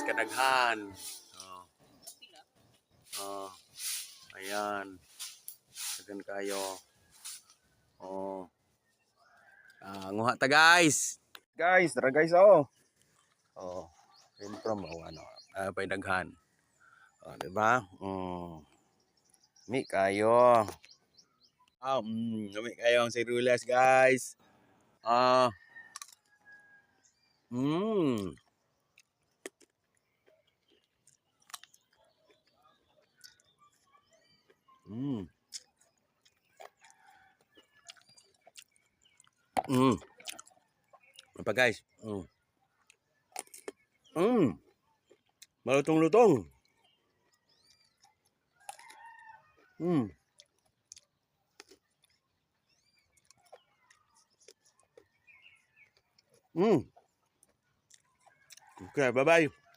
kadaghan. Oh. Oh. Ayan. Dagan kayo. Oh. Nguha ta guys. Guys, tara guys oh. Oh. Siyempre mo ano, pay daghan. Oh, di ba? Mi kayo. Mi kayo ang sirulas guys. Ah. Mm. Mm. Apa guys? Malutong-lutong. Okay, bye-bye.